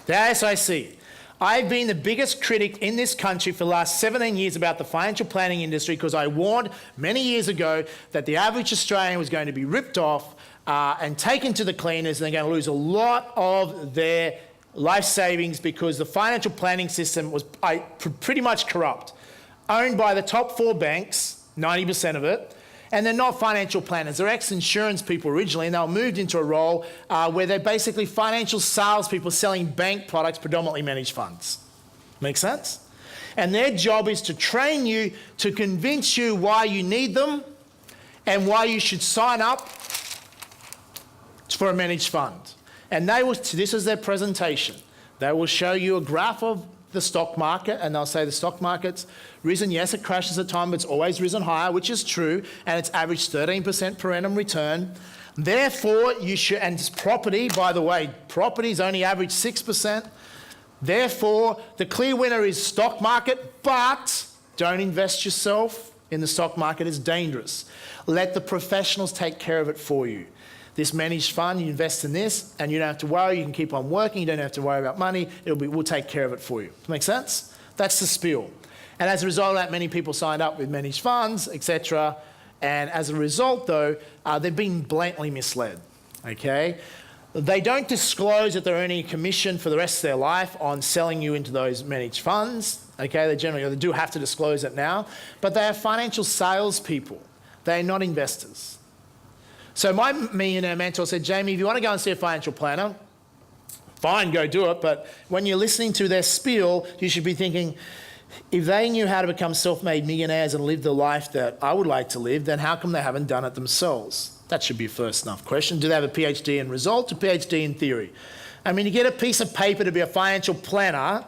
The ASIC. I've been the biggest critic in this country for the last 17 years about the financial planning industry because I warned many years ago that the average Australian was going to be ripped off and taken to the cleaners, and they're going to lose a lot of their life savings because the financial planning system was pretty much corrupt. Owned by the top 4 banks, 90% of it, and they're not financial planners. They're ex-insurance people originally, and they were moved into a role where they're basically financial salespeople selling bank products, predominantly managed funds. Make sense? And their job is to train you, to convince you why you need them and why you should sign up for a managed fund. And this is their presentation. They will show you a graph of the stock market and they'll say the stock market's risen. Yes, it crashes at times, but it's always risen higher, which is true, and it's averaged 13% per annum return. Therefore, you should, and it's property, by the way, property's only averaged 6%. Therefore, the clear winner is stock market, but don't invest yourself in the stock market. It's dangerous. Let the professionals take care of it for you. This managed fund, you invest in this, and you don't have to worry. You can keep on working. You don't have to worry about money. We'll take care of it for you. Make sense? That's the spiel. And as a result of that, many people signed up with managed funds, etc. And as a result, though, they've been blatantly misled. Okay? They don't disclose that they're earning a commission for the rest of their life on selling you into those managed funds. Okay? They do have to disclose it now, but they are financial salespeople. They are not investors. So my millionaire mentor said, Jamie, if you want to go and see a financial planner, fine, go do it. But when you're listening to their spiel, you should be thinking, if they knew how to become self-made millionaires and live the life that I would like to live, then how come they haven't done it themselves? That should be a first enough question. Do they have a PhD in result or PhD in theory? I mean, to get a piece of paper to be a financial planner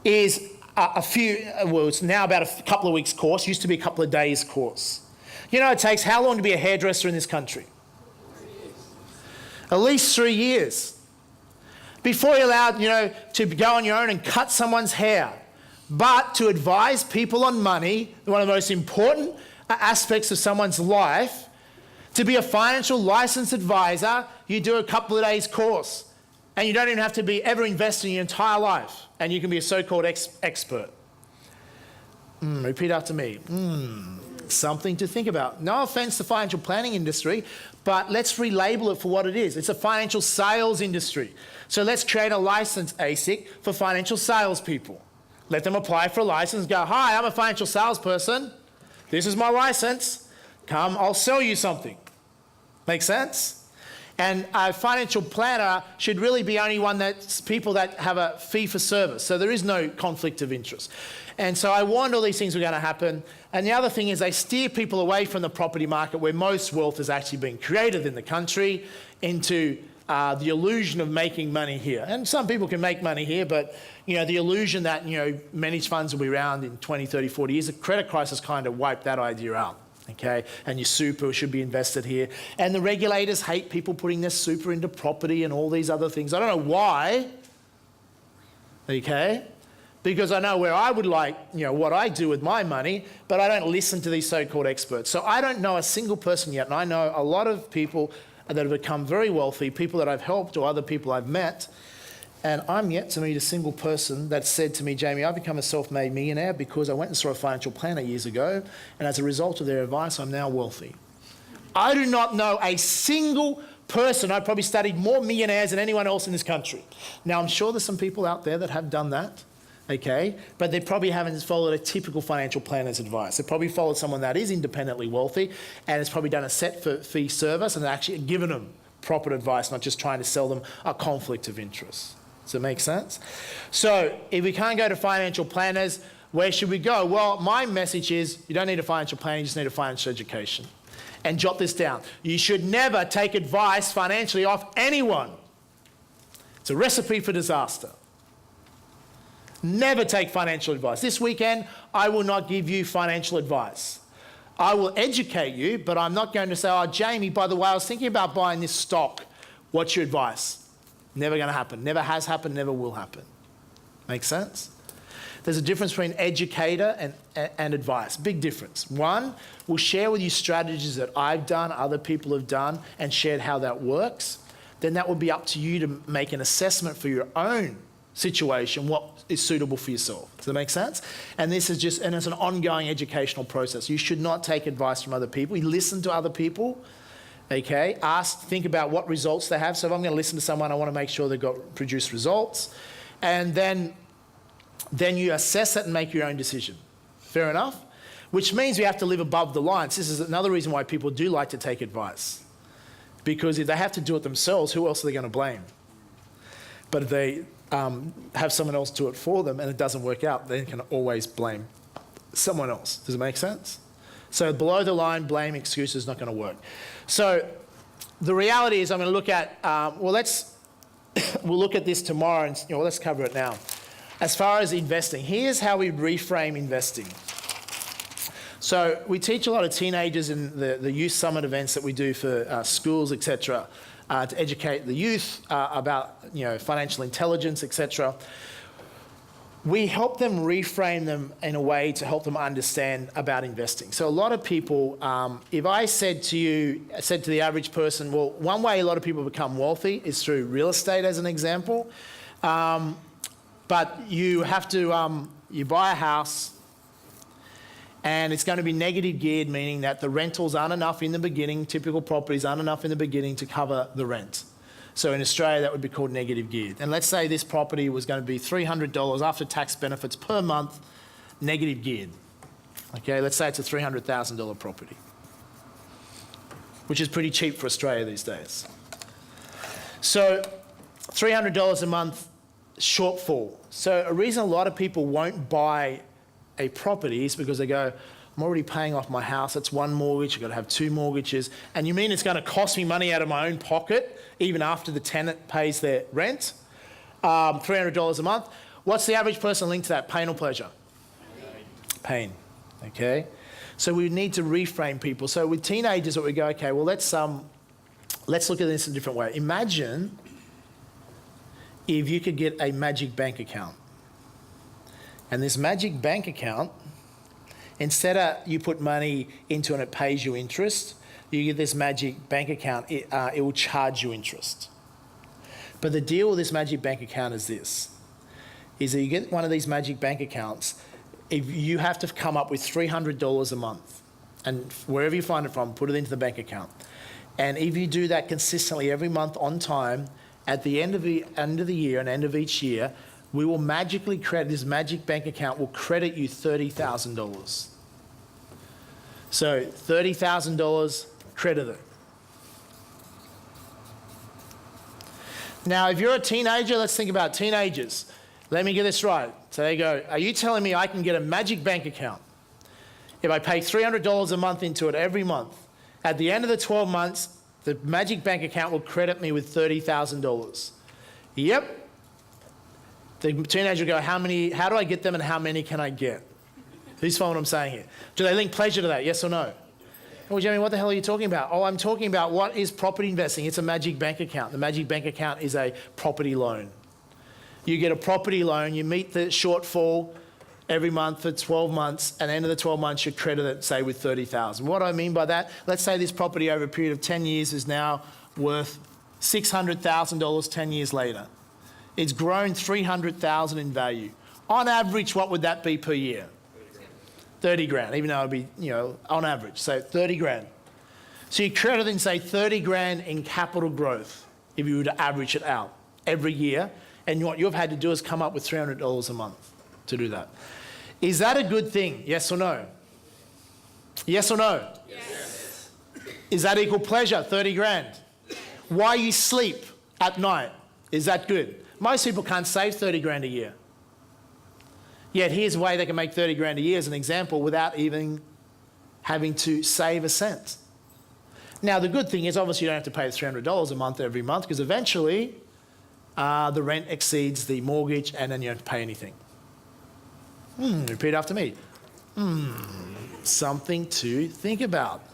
is it's now about a couple of weeks course, used to be a couple of days course. You know, it takes how long to be a hairdresser in this country? 3 years. At least 3 years. Before you're allowed, to go on your own and cut someone's hair. But to advise people on money, one of the most important aspects of someone's life, to be a financial licensed advisor, you do a couple of days course. And you don't even have to be ever invested in your entire life. And you can be a so-called expert. Repeat after me. Something to think about. No offense to the financial planning industry, but let's relabel it for what it is. It's a financial sales industry. So let's create a license, ASIC, for financial salespeople. Let them apply for a license, go, hi, I'm a financial salesperson. This is my license. Come, I'll sell you something. Make sense? And a financial planner should really be only one that's people that have a fee for service. So there is no conflict of interest. And so I warned all these things were going to happen. And the other thing is they steer people away from the property market where most wealth is actually being created in the country into the illusion of making money here. And some people can make money here, but the illusion that managed funds will be around in 20, 30, 40 years, the credit crisis kind of wiped that idea out. Okay, and your super should be invested here. And the regulators hate people putting their super into property and all these other things. I don't know why. Okay, because I know where I would like, what I do with my money, but I don't listen to these so-called experts. So I don't know a single person yet, and I know a lot of people that have become very wealthy, people that I've helped or other people I've met, and I'm yet to meet a single person that said to me, Jamie, I've become a self-made millionaire because I went and saw a financial planner years ago, and as a result of their advice, I'm now wealthy. I do not know a single person. I've probably studied more millionaires than anyone else in this country. Now, I'm sure there's some people out there that have done that, okay, but they probably haven't followed a typical financial planner's advice. They probably followed someone that is independently wealthy and has probably done a set fee service and actually given them proper advice, not just trying to sell them a conflict of interest. Does it make sense? So if we can't go to financial planners, where should we go? Well, my message is you don't need a financial planner, you just need a financial education. And jot this down. You should never take advice financially off anyone. It's a recipe for disaster. Never take financial advice. This weekend, I will not give you financial advice. I will educate you, but I'm not going to say, oh, Jamie, by the way, I was thinking about buying this stock. What's your advice? Never going to happen. Never has happened, never will happen. Make sense? There's a difference between educator and advice. Big difference. One, will share with you strategies that I've done, other people have done, and shared how that works. Then that will be up to you to make an assessment for your own situation, what is suitable for yourself. Does that make sense? And this is and it's an ongoing educational process. You should not take advice from other people. You listen to other people. Okay, think about what results they have. So if I'm going to listen to someone, I want to make sure they've produced results. And then you assess it and make your own decision. Fair enough? Which means we have to live above the lines. This is another reason why people do like to take advice. Because if they have to do it themselves, who else are they going to blame? But if they have someone else do it for them and it doesn't work out, they can always blame someone else. Does it make sense? So below the line, blame, excuse is not going to work. So the reality is I'm going to look at, we'll look at this tomorrow and let's cover it now. as far as investing, here's how we reframe investing. So we teach a lot of teenagers in the youth summit events that we do for schools, etc., to educate the youth about financial intelligence, etc. We help them reframe them in a way to help them understand about investing. So a lot of people, if I said to the average person, well, one way a lot of people become wealthy is through real estate, as an example. But you have to, you buy a house, and it's going to be negative geared, meaning that the rentals aren't enough in the beginning, typical properties aren't enough in the beginning to cover the rent. So in Australia, that would be called negative geared. And let's say this property was going to be $300 after tax benefits per month, negative geared. Okay, let's say it's a $300,000 property, which is pretty cheap for Australia these days. So $300 a month shortfall. So a reason a lot of people won't buy a property is because they go, I'm already paying off my house, that's one mortgage, I've got to have two mortgages, and you mean it's going to cost me money out of my own pocket even after the tenant pays their rent? $300 a month. What's the average person linked to that, pain or pleasure? Pain, okay? So we need to reframe people. So with teenagers, what we go, okay, well, let's look at this in a different way. Imagine if you could get a magic bank account. And this magic bank account, instead of you put money into and it pays you interest, you get this magic bank account, it will charge you interest. But the deal with this magic bank account is this, is that you get one of these magic bank accounts, if you have to come up with $300 a month, and wherever you find it from, put it into the bank account. And if you do that consistently every month on time, at the end of the year and end of each year, we will magically credit, this magic bank account will credit you $30,000. So $30,000 credited. Now, if you're a teenager, let's think about teenagers. Let me get this right. So they go, are you telling me I can get a magic bank account? If I pay $300 a month into it every month, at the end of the 12 months, the magic bank account will credit me with $30,000. Yep. The teenager will go, how do I get them and how many can I get? Who's following what I'm saying here? Do they link pleasure to that, yes or no? Well, Jamie, what the hell are you talking about? Oh, I'm talking about what is property investing. It's a magic bank account. The magic bank account is a property loan. You get a property loan, you meet the shortfall every month for 12 months, and at the end of the 12 months, you credit it, say, with $30,000. What do I mean by that? Let's say this property over a period of 10 years is now worth $600,000 10 years later. It's grown $300,000 in value. On average, what would that be per year? 30 grand, even though it'd be, on average, so 30 grand. So you credit and say 30 grand in capital growth if you were to average it out every year, and what you've had to do is come up with $300 a month to do that. Is that a good thing, yes or no? Yes or no? Yes. Is that equal pleasure, 30 grand? Why you sleep at night, is that good? Most people can't save 30 grand a year. Yet here's a way they can make 30 grand a year as an example without even having to save a cent. Now, the good thing is obviously you don't have to pay $300 a month every month because eventually the rent exceeds the mortgage and then you don't have to pay anything. Repeat after me. Something to think about.